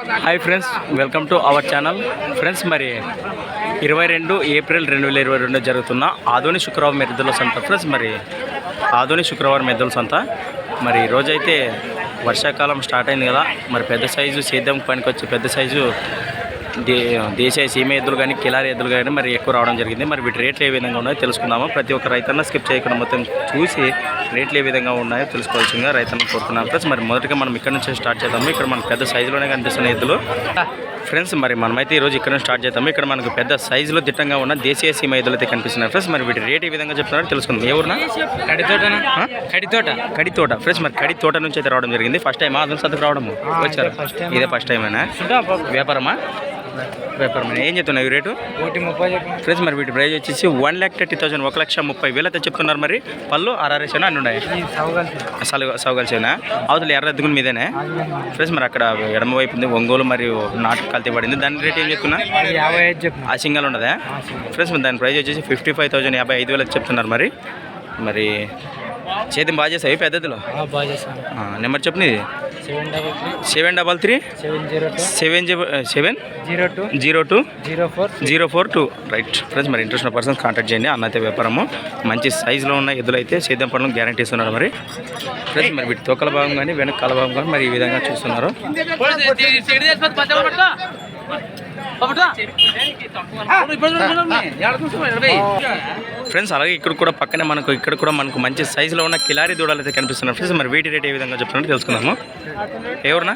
Hi friends, welcome to our channel. Friends, మరి 22 April 2022 జరుగుతున్న ఆదోని శుక్రవారం ఎద్దుల సంత. ఫ్రెండ్స్, మరి ఆదోని శుక్రవారం ఎద్దుల సంత. మరి ఈరోజైతే వర్షాకాలం స్టార్ట్ అయింది కదా, మరి పెద్ద సైజు సేద్యం పనికి వచ్చే పెద్ద సైజు దేశీయ సీమ ఎద్దులు కానీ కిలారి ఎద్దులు కానీ మరి ఎక్కువ రావడం జరిగింది. మరి వీటి రేట్లు ఏ విధంగా ఉన్నాయో తెలుసుకుందాము. ప్రతి ఒక్క రైతన్న స్కిప్ చేయకుండా మొత్తం చూసి రేట్లు ఏ విధంగా ఉన్నాయో తెలుసుకోవాల్సిందిగా రైతన్న కోరుతున్నాం. ప్లస్ మరి మొదటిగా మనం ఇక్కడ నుంచి స్టార్ట్ చేద్దాము. ఇక్కడ మనకు పెద్ద సైజులోనే కనిపిస్తున్న ఎద్దులు. ఫ్రెండ్స్, మరి మనమైతే ఈరోజు ఇక్కడ నుంచి స్టార్ట్ చేద్దాము. ఇక్కడ మనకు పెద్ద సైజులో దిట్టంగా ఉన్న దేశీయ సీమ ఎద్దులు అయితే కనిపిస్తున్నాయి. ఫ్రెండ్స్, మరి వీటి రేట్ ఏ విధంగా చెప్తున్నారో తెలుసుకుందాం. ఏ ఊరునా? కడితోట. ఫ్రెండ్స్, మరి కడితోట నుంచి అయితే రావడం జరిగింది. ఫస్ట్ టైం ఆదోని సంతకు రావడము వచ్చారు. ఇదే ఫస్ట్ టైమేనా? వ్యాపారమా? ఏం చెప్తున్నావు ఈ రేటు? 130. ఫ్రెండ్స్, మరి వీటి ప్రైజ్ వచ్చేసి 1,30,000, 1,30,000 అయితే చెప్తున్నారు. మరి పళ్ళు ఆర్ఆర్ఎస్నా అన్నీ ఉన్నాయి? సౌగల్సేనా? అవతల ఎర్రద్దుకుని మీదేనే? ఫ్రెండ్స్, మరి అక్కడ ఎడమ వైపు ఉంది ఒంగోలు మరియు నాటు కల్తీ పడింది. దాని రేట్ ఏం చెప్తున్నా? 55. ఆ సింగల్ ఉండదా? ఫ్రెండ్స్, మరి దాని ప్రైజ్ వచ్చేసి 55,000, 55,000 చెప్తున్నారు. మరి చేతి బాగా చేస్తాయి పెద్దదిలో? నెంబర్ చెప్పు నీది. 733 702 042. రైట్. ఫ్రెండ్స్, మరి ఇంట్రెస్ట్ ఉన్న పర్సన్స్ కాంటాక్ట్ చేయండి. అన్న అయితే వ్యాపారము మంచి సైజులో ఉన్న ఎద్దులు అయితే సేద్యం పనులు గ్యారంటీ ఇస్తున్నారు. మరి ఫ్రెండ్స్, మరి వీటి తోకల భాగం కానీ వెనక కాల భాగం కానీ మరి ఈ విధంగా చూస్తున్నారు. ఫ్రెండ్స్, అలాగే ఇక్కడ కూడా మనకు మంచి సైజులో ఉన్న కిలారి దూడలు అయితే కనిపిస్తున్నారు. ఫ్రెండ్స్, మరి వీటి రేట్ ఏ విధంగా చెప్తున్నారు తెలుసుకుందాము. ఎవరునా?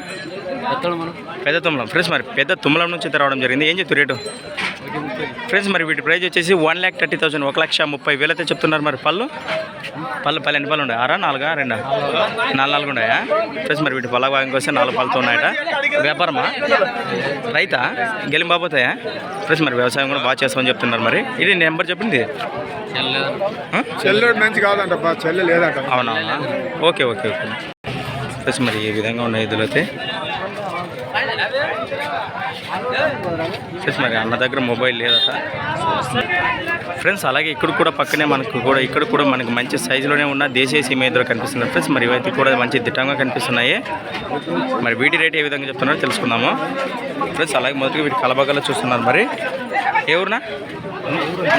పెద్ద తుమ్మలం. ఫ్రెండ్స్, మరి పెద్ద తుమ్మలం నుంచి అయితే రావడం జరిగింది. ఏం చెప్తారు రేటు? ఫ్రెండ్స్, మరి వీటి ప్రైజ్ వచ్చేసి 1,30,000, 1,30,000 అయితే చెప్తున్నారు. మరి పళ్ళు ఎన్ని పళ్ళు ఉన్నాయి? 6, 4, 2? 4 ఉన్నాయా? ఫ్రెండ్స్, మరి వీటి పళ్ళ భాగంకి వస్తే 4 పళ్ళతో ఉన్నాయట. వ్యాపారమా? రైతా? గెలింబాబోతాయా? ఫ్రెండ్స్, మరి వ్యవసాయం కూడా బాగా చేస్తామని చెప్తున్నారు. మరి ఇది నెంబర్ చెప్పింది. అవునవునా? ఓకే. ఫ్రెండ్స్, మరి ఈ విధంగా ఉన్న ఎద్దులు అయితే. ఫ్రెండ్స్, మరి అన్న దగ్గర మొబైల్ లేదట. ఫ్రెండ్స్, అలాగే ఇక్కడ కూడా మనకు మంచి సైజులోనే ఉన్న దేశీయ సీమ ఎద్దులు కనిపిస్తున్నాయి. ఫ్రెండ్స్, మరి ఇవైతే కూడా మంచి దిట్టంగా కనిపిస్తున్నాయి. మరి వీటి రేట్ ఏ విధంగా చెప్తున్నారో తెలుసుకుందాము. ఫ్రెండ్స్, అలాగే మొదటిగా వీటి కలబగల్లో చూస్తున్నారు. మరి ఏ ఊరునా?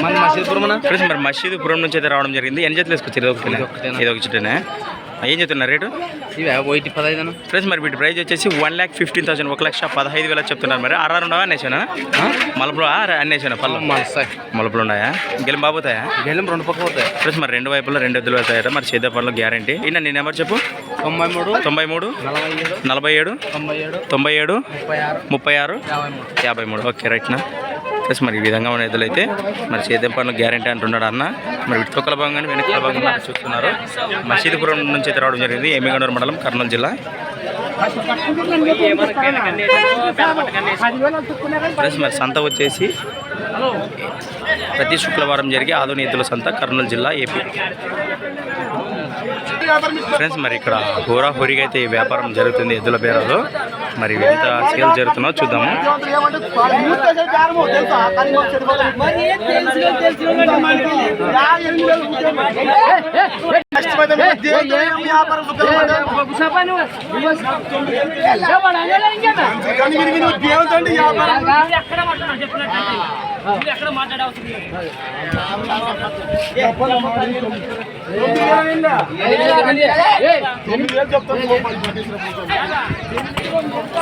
మసీదుపురం. ఫ్రెండ్స్, మరి మసీదుపురం నుంచి అయితే రావడం జరిగింది. ఎన్ని జతలు వేసుకొచ్చారు? ఇదొక చుట్టేనే. ఏం చెప్తున్నారు రేటు? 15. ఫ్రెండ్స్, మరి వీటి ప్రైజ్ వచ్చేసి 1,15,000, 1,15,000 చెప్తున్నారు. మరి 6 ఉండవా? అన్నేసానా? మలుపులు అన్నేసానా? పళ్ళు మలుపులు ఉన్నాయా? గెలిం బాబోతాయా? గెలిం 2 పక్క పోతాయి. ఫ్రెండ్స్, మరి 2 వైపులో 2 ఎద్దులు అవుతాయట. మరి చేద్ద పనులు గ్యారంటీ. ఇన్న నీ నెంబర్ చెప్పు. 93 47 97 36 53. 53. ఓకే, రైట్నా? ఫ్రెండ్స్, మరి ఈ విధంగా ఉన్న ఎద్దులు అయితే మరి సేద్యం పనులు గ్యారంటీ అంటున్నాడు అన్న. మరి వీటి తొక్కల భాగం కానీ వెనకాల భాగం కానీ చూస్తున్నారు. మసీదుపురం నుంచి అయితే రావడం జరిగింది. ఎమ్మిగనూరు మండలం, కర్నూలు జిల్లా. ఫ్రెండ్స్, మరి సంత వచ్చేసి ప్రతి శుక్రవారం జరిగే ఆదోని ఎద్దుల సంత, కర్నూలు జిల్లా, ఏపీ. ఫ్రెండ్స్, మరి ఇక్కడ హోరాహోరీగా అయితే ఈ వ్యాపారం జరుగుతుంది ఎద్దుల బేరాలో. మరి ఎంత సేల్ జరుగుతుందో చూద్దాము.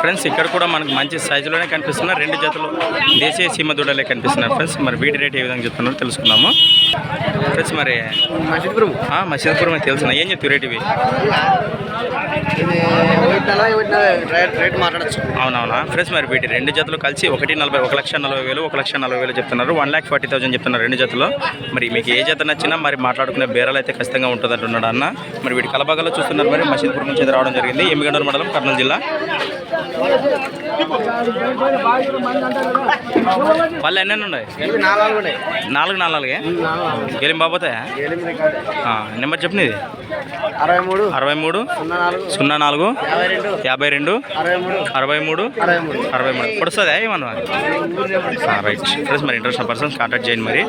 ఫ్రెండ్స్, ఇక్కడ కూడా మనకు మంచి సైజులోనే కనిపిస్తున్న 2 జతలు దేశీయ సీమ దూడలే కనిపిస్తున్నారు. ఫ్రెండ్స్, మరి వీటి రేట్ ఏ విధంగా చెప్తున్నారో తెలుసుకుందాము. ఫ్రెండ్స్, మరి మసీదుపురం అయితే తెలుసు. ఏం చెప్తారు రేట్ ఇవి? అవునవునా? ఫ్రెండ్స్, మరి వీటి 2 జతలు కలిసి 1,40,000, 1,40,000, 1,40,000 చెప్తున్నారు. 1,40,000 చెప్తున్నారు 2 జతలు. మరి మీకు ఏ జత నచ్చినా మరి మాట్లాడుకునే బేరాలు అయితే ఖచ్చితంగా ఉంటుంది అంటున్నాడు అన్న. మరి వీటి కలబాగాలో చూస్తున్నారు. మరి మసీదుపురం నుంచి అయితే రావడం జరిగింది. ఎమ్మిగనూరు మండలం, కర్నూలు జిల్లా. పళ్ళు ఎన్ని ఉన్నాయి? 4 గెలిం బాబోతాయా? నెంబర్ చెప్పినది 63 04 52 63 63. పొడుస్తుందా ఏమన్నా? రైట్. ఫ్రెండ్స్, మరి ఇంట్రెస్ట్ పర్సన్స్ కాంటాక్ట్ చేయండి. మరి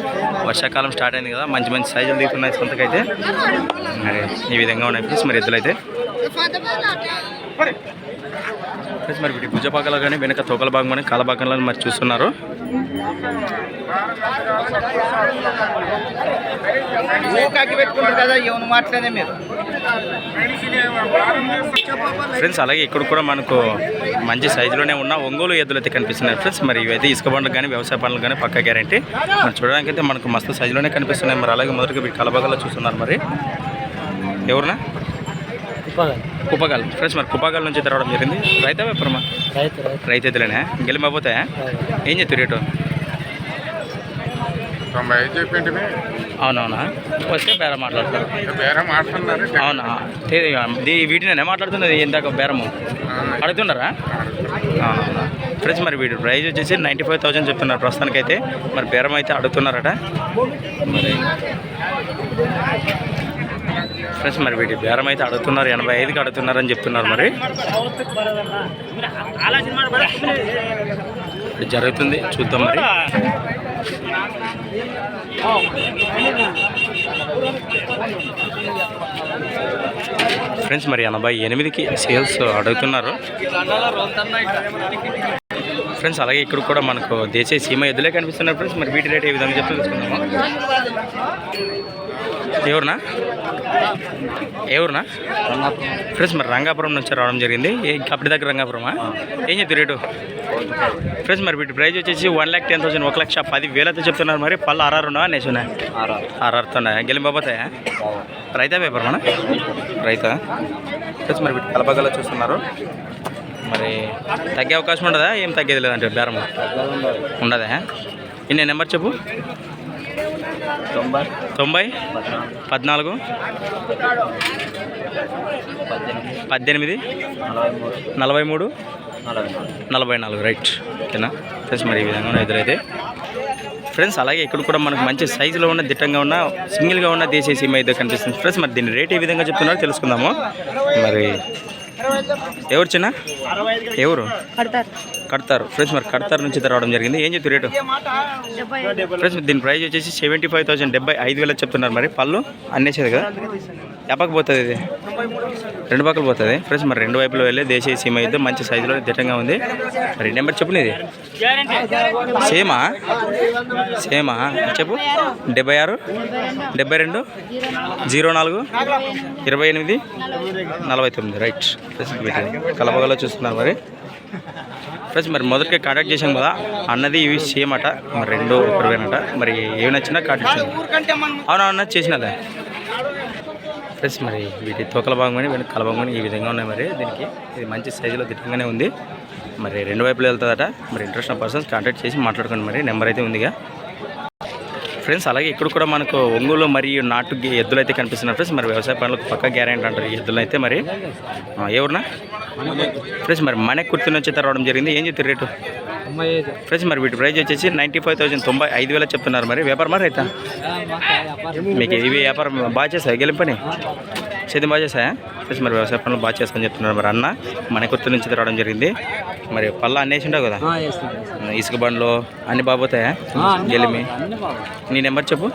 వర్షాకాలం స్టార్ట్ అయింది కదా, మంచి మంచి సైజులు దిగుతున్నాయి సొంతకైతే. మరి ఈ విధంగా ఉన్నాయి ఫ్రెండ్స్ మరి ఎద్దులు అయితే. ఫ్రెండ్స్ మరి వీటి భుజ భాగాలు కానీ వెనక తోకల భాగం కానీ కాల భాగంలో మరి చూస్తున్నారు. ఫ్రెండ్స్ అలాగే ఇక్కడ కూడా మనకు మంచి సైజులోనే ఉన్న ఒంగోలు ఎద్దులు అయితే కనిపిస్తున్నాయి ఫ్రెండ్స్. మరి ఇవైతే ఇసుక బండ్లు కానీ వ్యవసాయ పనులు కానీ పక్కా గ్యారంటీ. మరి చూడడానికి అయితే మనకు మస్తు సైజులోనే కనిపిస్తున్నాయి. మరి అలాగే మొదటిగా వీటి కలభాగాల్లో చూస్తున్నారు. మరి ఎవరునా కుప్పగాలు ఫ్రెండ్స్. మరి కుప్పగాల నుంచి తెరవడం జరిగింది. రైతా వ్యాపారమా? రైతు ఎద్దులేనా? గెలిమపోతాయా? ఏం చెప్తారు రేటు? 95 చెప్పింటి. అవునవునా? వస్తే బేరం మాట్లాడతారు. అవునా? వీటినే మాట్లాడుతున్నది ఇందాక బేరము అడుగుతున్నారా? అవునవునా ఫ్రెండ్స్. మరి వీటి ప్రైజ్ వచ్చేసి 95,000 చెప్తున్నారు ప్రస్తుతానికైతే. మరి బేరం అయితే అడుగుతున్నారట మరి ఫ్రెండ్స్. మరి వీటి బేరం అయితే అడుగుతున్నారు, 85కి అడుగుతున్నారని చెప్తున్నారు. మరి జరుగుతుంది, చూద్దాం. మరి ఫ్రెండ్స్ మరి 88కి సేల్స్ అడుగుతున్నారు ఫ్రెండ్స్. అలాగే ఇక్కడ కూడా మనకు దేశీయ సీమ ఎద్దులే కనిపిస్తున్నారు ఫ్రెండ్స్. మరి వీటి రేట్ ఏ విధంగా చెప్తే తెలుసుకుందాము. ఎవరునా ఫ్రెండ్స్? మరి రంగాపురం నుంచి రావడం జరిగింది. కప్పటి దగ్గర రంగాపురమా? ఏం చెప్తారు రేటు ఫ్రెండ్స్? మరి వీటి ప్రైజ్ వచ్చేసి 1,10,000 1,10,000 అయితే చెప్తున్నారు. మరి పళ్ళు ఆర్ఆర్నా నేసునా? ఆర్ఆర్తోనా? గెలిపోతాయా? రైతా వ్యాపారమా? రైతా ఫ్రెండ్స్. మరి వీటి కలపగల చూస్తున్నారు. మరి తగ్గే అవకాశం ఉండదా? ఏం తగ్గేది లేదంటే బేరం ఉండదా? ఇన్ని నెంబర్ చెప్పు. 90 14 18 43 44 రైట్. ఓకేనా ఫ్రెండ్స్? మరి ఈ విధంగా ఎదురైతే ఫ్రెండ్స్. అలాగే ఇక్కడ కూడా మనకు మంచి సైజులో ఉన్న దిట్టంగా ఉన్న సింగిల్గా ఉన్న దేశీయ సీమ అయితే కనిపిస్తుంది ఫ్రెండ్స్. మరి దీని రేట్ ఏ విధంగా చెప్తున్నారో తెలుసుకుందాము. మరి ఎవరు చిన్న ఎవరు కడతారు ఫ్రెండ్స్? మరి కడతారు నుంచి రావడం జరిగింది. ఏం చెప్తారు రేటు ఫ్రెండ్స్? దీని ప్రైస్ వచ్చేసి 75,000 75,000 చెప్తున్నారు. మరి పళ్ళు అన్నేసేది కదా, ఎప్పకి పోతుంది ఇది? 2 పక్కలు పోతుంది ఫ్రెండ్స్. మరి 2 వైపులో వెళ్ళి దేశీయ సీమ అయితే మంచి సైజులో దిట్టంగా ఉంది. మరి నెంబర్ చెప్పు నీది. సేమా చెప్పు. 76 72 04 28 49 రైట్ ఫ్రెండ్స్. కలపగల చూస్తున్నారు. మరి ఫ్రెండ్స్ మరి మొదటిగా కాంటాక్ట్ చేసాం కదా అన్నది ఇవి సేమ్ అట. మరి 2 ఒకరివేనట. మరి ఏమి నచ్చినా కాంటాక్ట్ చేయండి. అవునా చేసినదా ఫ్రెండ్స్? మరి వీటి తోకల భాగం కానీ వీటి కల భాగం కానీ ఈ విధంగా ఉన్నాయి. మరి దీనికి ఇది మంచి సైజులో దిట్టంగానే ఉంది. మరి 2 వైపులు వెళ్తుందట. మరి ఇంట్రెస్ట్ ఉన్న పర్సన్స్ కాంటాక్ట్ చేసి మాట్లాడుకోండి. మరి నెంబర్ అయితే ఉందిగా ఫ్రెండ్స్. అలాగే ఇక్కడ కూడా మనకు ఒంగోలు మరియు నాటు ఎద్దులు అయితే కనిపిస్తున్నారు ఫ్రెండ్స్. మరి వ్యవసాయ పనులకు పక్కా గ్యారెంటీ అంటారు ఈ ఎద్దులు అయితే. మరి ఎవరునా ఫ్రెండ్స్? మరి మన కుర్తి నుంచి రావడం జరిగింది. ఏం చెప్తారు రేటు ఫ్రెండ్స్? మరి వీటి ప్రైజ్ వచ్చేసి 95,000 95,000 చెప్తున్నారు. మరి వ్యాపారం మరి అయితే మీకు ఇవి వ్యాపారం బాగా చేస్తాయి, గెలిపని చేతి బాగా చేస్తాయా ఫ్రెండ్స్? మరి వ్యవసాయ పనులు బాగా చేస్తామని చెప్తున్నారు. మరి అన్న మన కుర్తి నుంచి రావడం జరిగింది. మరి పళ్ళ అన్నేసి ఉండవు కదా, ఇసుక బండ్లు అన్ని బాగుపోతాయా? గెలిమి నీ నెంబర్ చెప్పు.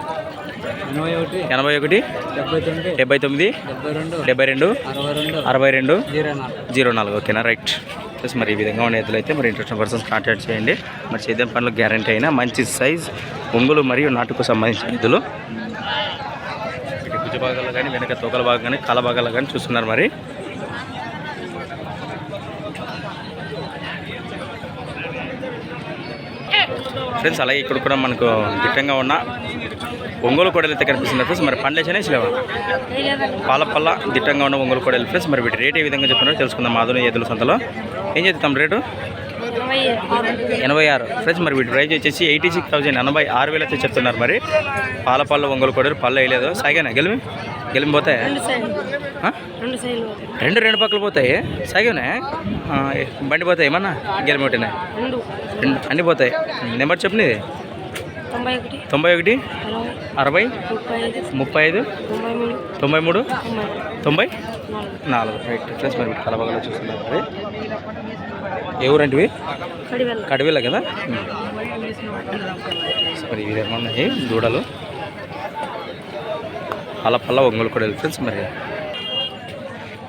81 79 72 62 04 ఓకేనా రైట్ ప్లస్. మరి ఈ విధంగా ఉన్న ఎద్దులు అయితే మరి ఇంట్రెస్ట్ పర్సన్స్ కాంటాక్ట్ చేయండి. మరి సేద్యం పనులు గ్యారంటీ అయినా మంచి సైజ్ ఒంగోలు మరియు నాటుకు సంబంధించిన ఎద్దులు. ఇటు భుజ భాగాలు కానీ వెనక తోకల భాగం కానీ కాల భాగాలు కానీ చూస్తున్నారు. మరి ఫ్రెండ్స్ అలాగే ఇక్కడ కూడా మనకు దిట్టంగా ఉన్న ఒంగోలు కోడలు అయితే కనిపిస్తున్నారు ఫ్రెండ్స్. మరి పండ్లు వేసినా ఇచ్చిలేవా? పల్ల దిట్టంగా ఉన్న ఒంగోలు కోడలు ఫ్రెండ్స్. మరి వీటి రేట్ ఏ విధంగా చెప్తున్నారో తెలుసుకుందాం. మాధుని ఎద్దుల సంతలో ఏం చెప్తాం రేటు? 86 ఫ్రెండ్స్. మరి వీటి ప్రైజ్ వచ్చేసి 86,000 86,000 అయితే చెప్తున్నారు. మరి పళ్ళు ఒంగోలు కోడలు పళ్ళు వేయలేదు. సాగేనా గెలిమి పోతాయి? రెండు పక్కలు పోతాయి. సాగేనా బండి పోతాయి ఏమన్నా? గెలిమి ఒకటినా? అన్నీ పోతాయి. నెంబర్ చెప్పు నీది. 91 60 35 93 94 రైట్ ఫ్రెండ్స్. మరి కలబగలో చూస్తున్నారు. మరి ఏ ఊరంటివి? కడివెళ్ళ కదా. మరి ఈ విధంగా ఉన్నాయి దూడలు పల్ల ఒంగోలు కూడా ఫ్రెండ్స్. మరి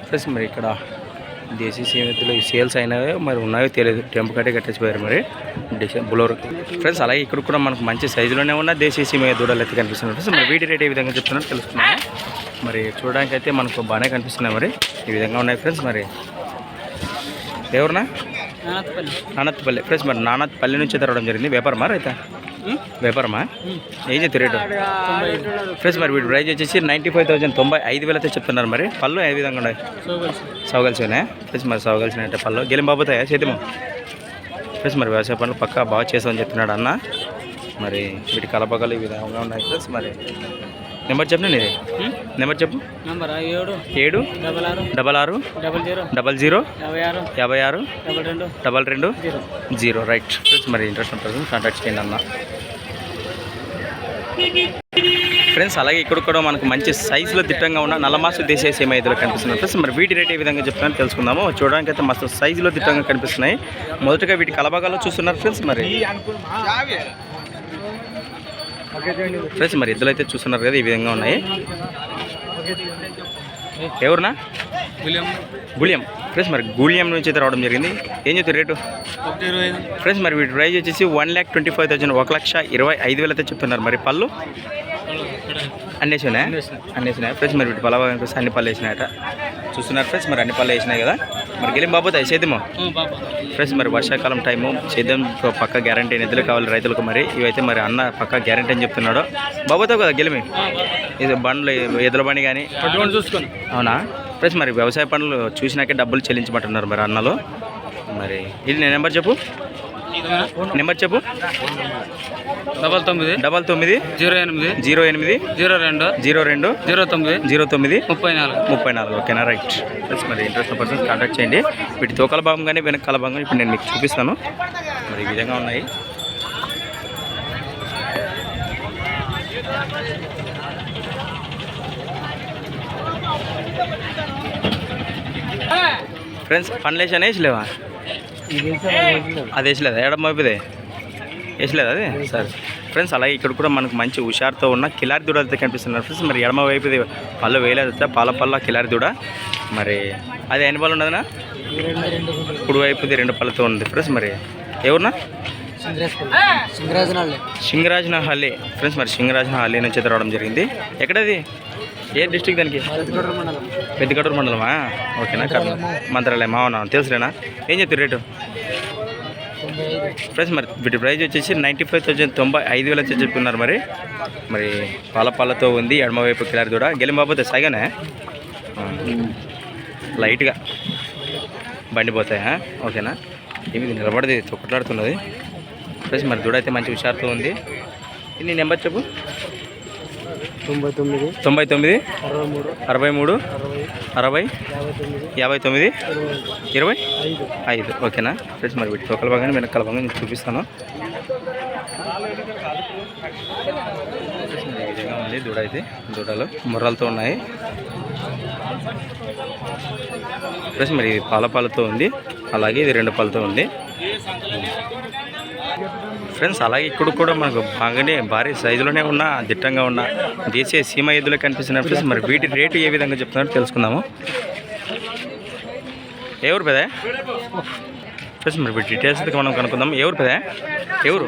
ఫ్రెండ్స్ మరి ఇక్కడ దేశీ సీమెత్తులు సేల్స్ అయినాయో మరి ఉన్నాయో తెలియదు, టెంపు కట్టే కట్టేసిపోయారు మరి బులోరు. ఫ్రెండ్స్ అలాగే ఇక్కడ కూడా మనకు మంచి సైజులోనే ఉన్న దేశీ సీమ దూడలు అయితే కనిపిస్తున్నాయి ఫ్రెండ్స్. మరి వీటి రేట్ ఏ విధంగా చెప్తున్నట్టు తెలుసుకున్నాము. మరి చూడడానికి అయితే మనకు బాగానే కనిపిస్తున్నాయి, మరి ఈ విధంగా ఉన్నాయి ఫ్రెండ్స్. మరి ఎవరునా నానత్పల్లి ఫ్రెండ్స్, మరి నానత్పల్లి నుంచి రావడం జరిగింది. వ్యాపారమా రైతా? వ్యాపారమా? ఏం చెప్తారు రేటు ఫ్రెండ్స్? మరి వీటి ప్రైజ్ వచ్చేసి 95,000 95,000 అయితే చెప్తున్నారు. మరి పళ్ళు ఏ విధంగా ఉన్నాయి? సౌగలిసినా ఫ్రెండ్స్? మరి సౌగలిసిన అంటే పళ్ళు గెలిం బాబుతాయా చేద్దాము ఫ్రెండ్స్. మరి వ్యవసాయ పనులు పక్కా బాగా చేస్తామని చెప్తున్నాడు అన్న. మరి వీటి కలపగలు ఈ విధంగా ఉన్నాయి ఫ్రెండ్స్. మరి నెంబర్ చెప్పండి, ఇది నెంబర్ చెప్పు. 776005622 రైట్ ఫ్రెండ్స్. మరి ఇంట్రెస్ట్ ఉంటుంది కాంటాక్ట్ చేయండి అన్న. ఫ్రెండ్స్ అలాగే ఇక్కడ కూడా మనకు మంచి సైజులో దిట్టంగా ఉన్న నల్లమాసు దేశీయ సీమ ఎద్దులు కనిపిస్తున్నాయి ఫ్రెండ్స్. మరి వీటి రేట్ ఏ విధంగా చెప్తున్నాను తెలుసుకుందాము. చూడడానికి అయితే మస్తు సైజులో దిట్టంగా కనిపిస్తున్నాయి. మొదటగా వీటి కలబాగాలో చూస్తున్నారు ఫ్రెండ్స్. మరి ఫ్రెండ్స్ మరి ఎద్దులు అయితే చూస్తున్నారు కదా, ఈ విధంగా ఉన్నాయి. ఎవరునా? గుళియం ఫ్రెండ్స్. మరి గుళియం నుంచి అయితే రావడం జరిగింది. ఏం చెప్తారు రేటు ఫ్రెండ్స్? మరి వీటి ప్రైజ్ వచ్చేసి 1,25,000 1,25,000 అయితే చెప్తున్నారు. మరి పళ్ళు అన్నేసినాయి ఫ్రెండ్స్. మరి వీటి పళ్ళ అన్ని పళ్ళు వేసినాయట చూస్తున్నారు ఫ్రెండ్స్. మరి అన్ని పళ్ళు వేసినాయి కదా. మరి గెలిం బాబోతాయి సేద్యము ఫ్రెండ్స్. మరి వర్షాకాలం టైము సేద్యం పక్క గ్యారంటీ నిధులు కావాలి రైతులకు. మరి ఇవైతే మరి అన్న పక్క గ్యారంటీ అని చెప్తున్నాడు. బాబోతావు కదా గెలిమి? ఇది బండ్లు ఎద్దుల బండి కానీ చూసుకొని అవునా ఫ్రెండ్స్? మరి వ్యవసాయ పనులు చూసినాకే డబ్బులు చెల్లించమంటున్నారు మరి అన్నలు. మరి ఇది నేను నెంబర్ చెప్పు. 99 08 02 34 ఓకేనా రైట్ ఫ్రెండ్స్. మరి ఇంట్రెస్ట్ పర్సన్స్ కాంటాక్ట్ చేయండి. వీటి తోకల భాగం కానీ వెనకాల భాగం ఇప్పుడు నేను మీకు చూపిస్తాను. మరి ఈ విధంగా ఉన్నాయి. ఫ్రెండ్స్ పండ్లు వేసాను వేసలేవా? అది వేసలేదా? ఎడమ అయిపోయింది వేసలేదు అది సరే ఫ్రెండ్స్. అలాగే ఇక్కడ కూడా మనకు మంచి హుషారుతో ఉన్న కిలారి దూడ అయితే కనిపిస్తున్నారు ఫ్రెండ్స్. మరి ఎడమ వైపు పళ్ళు వేయలేదు, పాల పళ్ళ కిలారి దూడ. మరి అది ఎన్ని పళ్ళు ఉన్నదనా? కుడి వైపుది 2 పళ్ళతో ఉంది ఫ్రెండ్స్. మరి ఎవరునా? సింగరాజనహల్లి ఫ్రెండ్స్. మరి సింగరాజనహల్లి నుంచి అయితే రావడం జరిగింది. ఎక్కడది? ఏ డిస్ట్రిక్ట్ దానికి? పెద్దకటూరు మండలమా? ఓకేనా మంత్రాలయం అవునా తెలుసులేనా? ఏం చెప్తారు రేటు ఫ్రెండ్స్? మరి వీటి ప్రైజ్ వచ్చేసి 95,000 95,000 వచ్చి చెప్తున్నారు. మరి మరి పాలతో ఉంది ఎడమవైపు కిలారి దూడ. గెలిం బాబోతే సైగానే లైట్గా బండి పోతాయా? ఓకేనా? ఏమి నిలబడి తొక్కట్లాడుతున్నది ఫ్రెండ్స్. మరి దూడ అయితే మంచి హుషారుతో ఉంది. నీ నెంబర్ చెప్పు. 99 63 60 59 25 ఓకేనా ఫ్రెండ్స్? మరి వీటి తొక్కల భాగాన్ని వెనకాల భాగాన్ని నేను చూపిస్తాను. ఈ విధంగా ఉంది దూడ. అయితే దూడలు ముర్రలతో ఉన్నాయి ఫ్రెండ్స్. మరి ఇది పాలతో ఉంది, అలాగే ఇది 2 పళ్ళతో ఉంది ఫ్రెండ్స్. అలాగే ఇక్కడ కూడా మనకు బాగానే భారీ సైజులోనే ఉన్న దిట్టంగా ఉన్న దేశీయ సీమ ఎద్దులే కనిపిస్తున్నాయి ఫ్రెండ్స్. మరి వీటి రేటు ఏ విధంగా చెప్తున్నారో తెలుసుకుందాము. ఎవరు పెదా ఫ్రెండ్స్? మరి వీటి డీటెయిల్స్ అయితే మనం కనుక్కుందాం. ఎవరు పెదా? ఎవరు?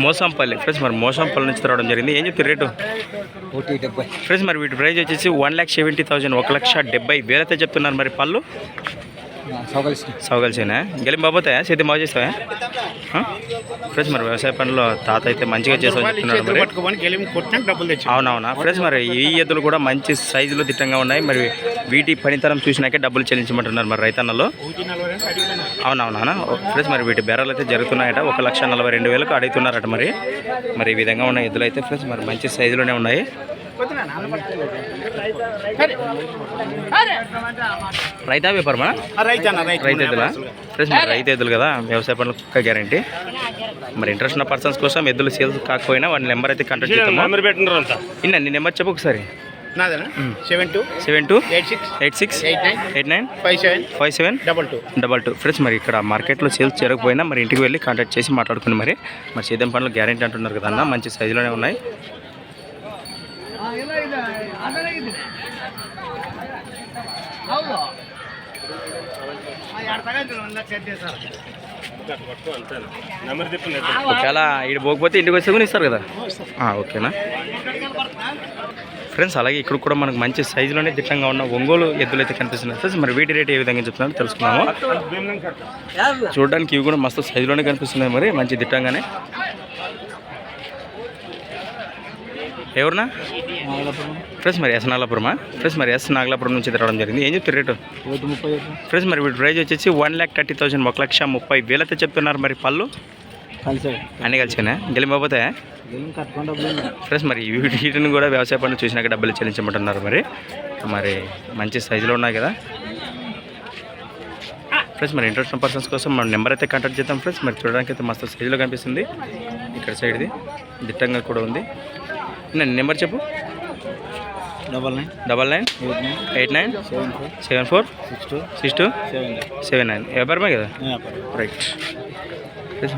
మోసంపల్లి ఫ్రెండ్స్. మరి మోసంపల్లి నుంచి రావడం జరిగింది. ఏం చెప్తారు రేటు ఫ్రెండ్స్? మరి వీటి ప్రైజ్ వచ్చేసి 1,70,000 1,70,000 అయితే చెప్తున్నారు. మరి పళ్ళు సౌగలిసేనా? గెలిం బాబోతాయా? సేద్యం బాగా చేస్తావా ఫ్రెండ్స్? మరి వ్యవసాయ పనులు తాత అయితే మంచిగా చేస్తామని చెప్తున్నాడు. మరి అవునవునా ఫ్రెండ్స్? మరి ఈ ఎద్దులు కూడా మంచి సైజులో దిట్టంగా ఉన్నాయి. మరి వీటి పనితనం చూసినాకే డబ్బులు చెల్లించమంటున్నారు మరి రైతన్నలు. అవునవునా ఫ్రెండ్స్? మరి వీటి బేరాలు అయితే జరుగుతున్నాయట. 1,42,000 అడుగుతున్నారట. మరి మరి ఈ విధంగా ఉన్న ఎద్దులు అయితే ఫ్రెండ్స్ మరి మంచి సైజులోనే ఉన్నాయి. రైతా వ్యాపారమా? రైతు ఎద్దులా ఫ్రెండ్స్? మరి రైతు ఎద్దులు కదా, వ్యవసాయ పనులు పక్క గ్యారంటీ. మరి ఇంట్రెస్ట్ ఉన్న పర్సన్స్ కోసం ఎద్దులు సేల్స్ కాకపోయినా వాళ్ళ నెంబర్ అయితే కాంటాక్ట్ చేస్తాము. ఇన్న నీ నెంబర్ చెప్పు ఒకసారి. 7286895752 ఫ్రెండ్స్. మరి ఇక్కడ మార్కెట్లో సేల్స్ జరగకపోయినా మరి ఇంటికి వెళ్ళి కాంటాక్ట్ చేసి మాట్లాడుకుని మరి సేద్యం పనులు గ్యారంటీ అంటున్నారు కదా అన్న. మంచి సైజులోనే ఉన్నాయి. ఒకవేళ ఇటు పోకపోతే ఇంటికి వస్తే కూడా ఇస్తారు కదా. ఓకేనా ఫ్రెండ్స్, అలాగే ఇక్కడ కూడా మనకు మంచి సైజులోనే దిట్టంగా ఉన్న ఒంగోలు ఎద్దులు అయితే కనిపిస్తున్నాయి ఫ్రెండ్స్. మరి వీటి రేట్ ఏ విధంగా చెప్తున్నారో తెలుసుకున్నాము. చూడడానికి ఇవి కూడా మస్తు సైజులోనే కనిపిస్తున్నాయి, మరి మంచి దిట్టంగానే. ఎవరునా ఫ్రెండ్స్ మరి ఎస్ నాగలాపురమా? ఫ్రెండ్స్ మరి ఎస్ నాగలాపురం నుంచి రావడం జరిగింది. ఏం చెప్తారు రేటు? ఫ్రెండ్స్ మరి వీటి ప్రైజ్ వచ్చేసి 1,30,000, 1,30,000 అయితే చెప్తున్నారు. మరి పళ్ళు అన్నీ కలిసినా గెలిపోతే ఫ్రెండ్స్ మరి వీటిని కూడా వ్యవసాయ పనులు చూసినాక డబ్బులు చెల్లించమంటున్నారు. మరి మంచి సైజులో ఉన్నాయి కదా ఫ్రెండ్స్. మరి ఇంట్రెస్ట్ ఉన్న పర్సన్స్ కోసం మన నెంబర్ అయితే కాంటాక్ట్ చేద్దాం ఫ్రెండ్స్. మరి చూడడానికి అయితే మస్తు సైజులో కనిపిస్తుంది. ఇక్కడ సైడ్ది దిట్టంగా కూడా ఉంది. నేను నెంబర్ చెప్పు. 998974626279. వ్యాపారమే కదా, రైట్.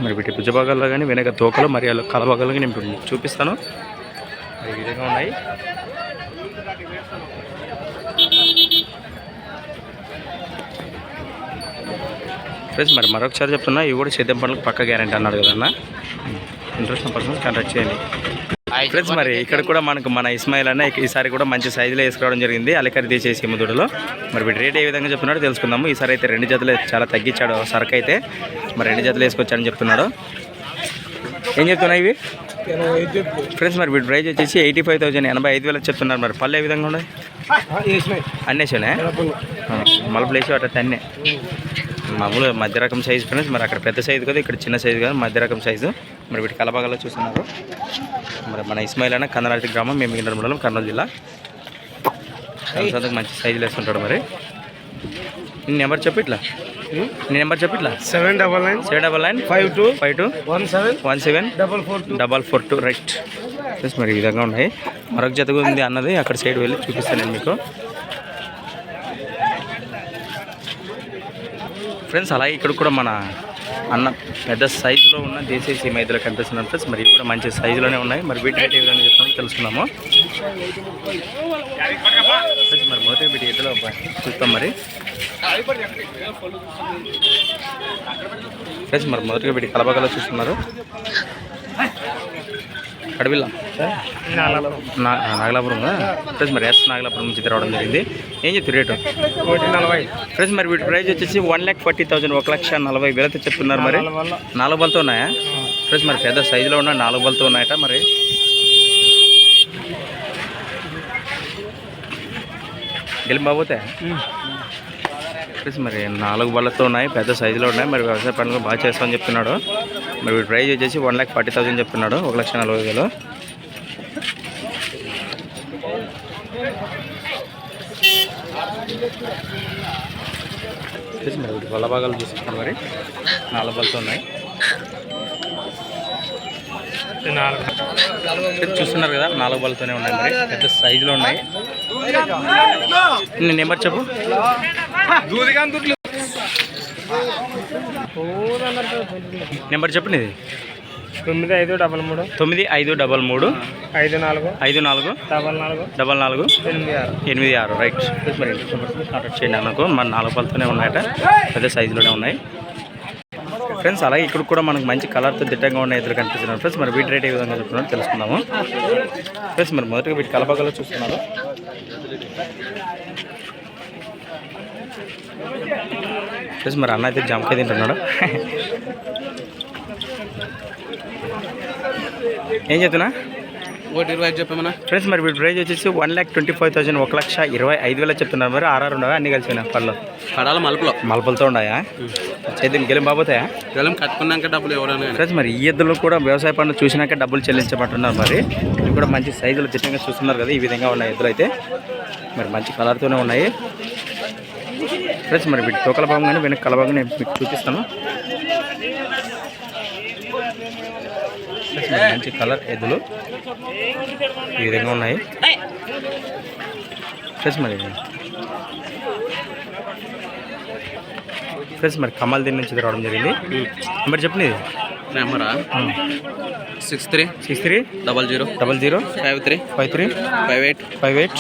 మరి వీటి భుజ భాగాల్లో కానీ వెనక తోకలు మరి కల భాగాలు కానీ నేను చూపిస్తాను. ఈ విధంగా ఉన్నాయి. ఫ్రెండ్స్ మరి మరొకసారి చెప్తున్నా, ఇవి కూడా సేద్యం పనులకు పక్క గ్యారెంటీ అన్నాడు కదన్న. ఇంట్రెస్ట్ ఉన్న పర్సన్స్ కాంటాక్ట్ చేయండి ఫ్రెండ్స్. మరి ఇక్కడ కూడా మనకు మన ఇస్మాయిల్ అన్న ఈసారి కూడా మంచి సైజులో వేసుకోవడం జరిగింది. అలికరి తీసేసి ముదుడులో. మరి వీటి రేట్ ఏ విధంగా చెప్తున్నాడో తెలుసుకుందాము. ఈసారి అయితే 2 జతలు చాలా తగ్గించాడు సరుకు అయితే. మరి 2 జతలు వేసుకొచ్చాడని చెప్తున్నాడు. ఏం చెప్తున్నాయి ఇవి ఫ్రెండ్స్? మరి వీటి ప్రైజ్ వచ్చేసి 85,000, 85,000 చెప్తున్నారు. మరి పళ్ళు ఏ విధంగా ఉన్నాయి? అన్నేసానే మలుపులు వేసి అట్లా అన్నే మామూలు మధ్య రకం సైజు ఫ్రెండ్స్. మరి అక్కడ పెద్ద సైజు కదా, ఇక్కడ చిన్న సైజు కదా, మధ్య రకం సైజు. మరి వీటి కలబాగాలో చూస్తున్నారు. మరి మన ఇస్మాయిల్ అన్న కందనాటి గ్రామం, మేము ఇంటర్ మండలం, కర్నూలు జిల్లా. మంచి సైజులు వేస్తుంటాడు. మరి నీ నెంబర్ చెప్పు ఇట్లా. 799952521742 రైట్ ఫ్రెండ్స్. మరి ఈ విధంగా ఉన్నాయి. మరొక జత ఉంది అన్నది అక్కడ సైడ్ వెళ్ళి చూపిస్తాను నేను మీకు ఫ్రెండ్స్. అలాగే ఇక్కడ కూడా మన అన్న పెద్ద సైజులో ఉన్న దేశీయ సీమ ఎద్దులు కనిపిస్తున్నాను ఫ్రెండ్స్. మరి ఇవి కూడా మంచి సైజులోనే ఉన్నాయి. మరి వీటి రేట్ ఏ విధంగా చెప్తామో తెలుసుకున్నాము ఫ్రెండ్స్. మరి మొదటి వీటి ఎద్దులో చూస్తాం. మరి ఫ్రెండ్స్ మరి మొదటిగా వీటి కలబగలో చూస్తున్నారు. అడవిల్ల నాగలాపురం ఫ్రెండ్స్. మరి ఎస్ నాగలాపురం నుంచి రావడం జరిగింది. ఏం చెప్తారు రేటు? 1,40,000 ఫ్రెండ్స్. మరి వీటి ప్రైజ్ వచ్చేసి 1,40,000, 1,40,000 చెప్తున్నారు. మరి 4 బలతో ఉన్నాయా ఫ్రెండ్స్? మరి పెద్ద సైజులో ఉన్న 4 బలతో ఉన్నాయట. మరి గెలిపోతే ఫ్రెండ్స్. మరి 4 బళ్ళతో ఉన్నాయి, పెద్ద సైజులో ఉన్నాయి. మరి వ్యవసాయ పనులు బాగా చేస్తామని చెప్తున్నాడు. మరి వీటి ప్రైజ్ వచ్చేసి 1,40,000 చెప్తున్నాడు, 1,40,000. మరి వీటి వల్ల భాగాలు చూసుకుంటాం. మరి 4 బళ్ళతో ఉన్నాయి. చూస్తున్నారు కదా, 4 బళ్ళతోనే ఉన్నాయి. మరి పెద్ద సైజులో ఉన్నాయి. నేను నెంబర్ చెప్పు. నెంబర్ చెప్పండి. ఇది 9533 5444 రైట్. మరి కాంటాక్ట్ చేయండి అన్నకు. మన 4 బళ్ళతోనే ఉన్నాయట, పెద్ద సైజులోనే ఉన్నాయి ఫ్రెండ్స్. అలాగే ఇక్కడ కూడా మనకు మంచి కలర్తో దిట్టంగా ఉన్న ఎదురు కనిపిస్తున్నారు ఫ్రెండ్స్. మరి వీటి రేట్ ఏ విధంగా చెప్తున్నారో తెలుసుకుందాము ఫ్రెండ్స్. మరి మొదటిగా వీటి కలబాగాలో చూస్తున్నారు. ఫ్రెండ్స్ మరి అన్న అయితే జామకాయ తింటున్నాడు. ఏం చెప్తున్నా? 1,20,000 చెప్పమన్నా ఫ్రెండ్స్. మరి వీటి ప్రైజ్ వచ్చేసి 1,25,000, 1,25,000 చెప్తున్నారు. మరి 6 ఉండవా? అన్ని కలిసినా పళ్ళు పడాలి మలుపులతో ఉన్నాయా? చేద్దాం గెలిం బాబోతాయా? గెలం కట్టుకున్నాక డబ్బులు ఎవరైనా ఫ్రెండ్స్. మరి ఈ ఎద్దులు కూడా వ్యవసాయ పనులు చూసినాక డబ్బులు చెల్లించమంటున్నారు. మరి ఇవి కూడా మంచి సైజులు దిట్టంగా చూస్తున్నారు కదా, ఈ విధంగా ఉన్నాయి ఎద్దులు అయితే. మరి మంచి కలర్తోనే ఉన్నాయి ఫ్రెండ్స్. మరి వీటి తోకల భాగం కానీ వెనక కల భాగం నేను మీకు చూపిస్తాను. మంచి కలర్ ఎద్దులు ఈ విధంగా ఉన్నాయి ఫ్రెండ్స్. మరి కమల్ దీని నుంచి రావడం జరిగింది. నెంబర్ చెప్పండి. ఇది నెంబరా 63 00 00 53 58 58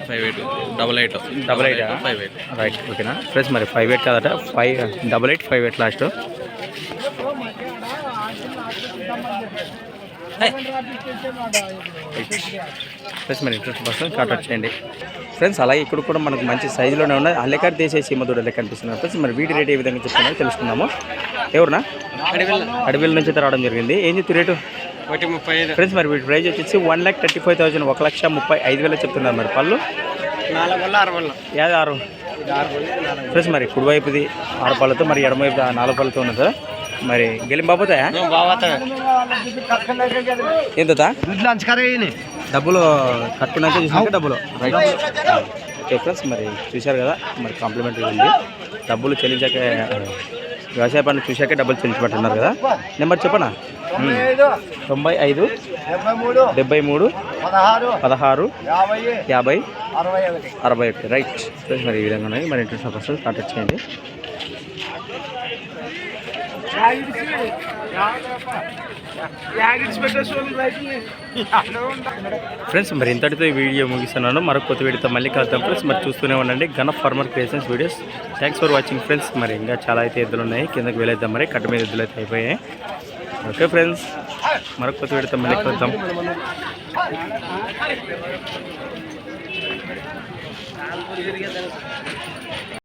58 88 88 58 రైట్ ఓకేనా ఫ్రెండ్స్ మరి 58 కాదట 588 58 లాస్ట్ ఫ్రెండ్స్ మరి ఇంట్రెస్ట్ పర్సన్ కాంటాక్ట్ చేయండి ఫ్రెండ్స్ అలాగే ఇక్కడ కూడా మనకు మంచి సైజులోనే ఉన్నాయి అల్లెకాడ దేశీయ సీమదూడ లెక్క కనిపిస్తున్నారు ఫ్రెండ్స్ మరి వీటి రేట్ ఏ విధంగా చెప్తున్నారో తెలుసుకుందాము ఎవరునా అడవిల నుంచి రావడం జరిగింది ఏం చెప్తారు రేటు 135 ఫ్రెండ్స్ మరి వీటి ప్రైస్ వచ్చేసి 1,35,000 1,35,000 చెప్తున్నారు మరి పళ్ళు 4 యాది 6 ఫ్రెండ్స్ మరి కుడివైపుది 6 పళ్ళతో మరి ఎడమవైపు 4 పళ్ళతో ఉంది కదా మరి గెలిం బాబోతాయా ఎంత డబ్బులు కట్టుకున్నాక చూసినాక డబ్బులు రైట్ ఓకే ఫ్రెండ్స్ మరి చూశారు కదా మరి కాంప్లిమెంటరీ ఉంది డబ్బులు చెల్లించాక వ్యవసాయ పనులు చూశాక డబ్బులు చెల్లించబట్టున్నారు కదా నెంబర్ చెప్పనా 95 73 16 50 61 రైట్ ఫ్రెండ్స్ మరి ఈ విధంగా ఉన్నాయి మరి ఇంట్రెస్ట్ పర్సన్ కాంటాక్ట్ చేయండి ఫ్రెండ్స్ మరి ఇంతటితో ఈ వీడియో ముగిస్తున్నాను మరొక కొత్త వీడియోతో మళ్ళీ కలుద్దాం ఫ్రెండ్స్ మరి చూస్తూనే ఉండండి gun farmer creations videos thanks for watching friends మరి ఇంకా చాలా అయితే ఎద్దులు ఉన్నాయి కిందకి వెళ్ళేద్దాం మరి కట్ట మీద ఎద్దులు అయితే అయిపోయాయి ఓకే ఫ్రెండ్స్ మరొక కొత్త వీడియోతో మళ్ళీ కలుద్దాం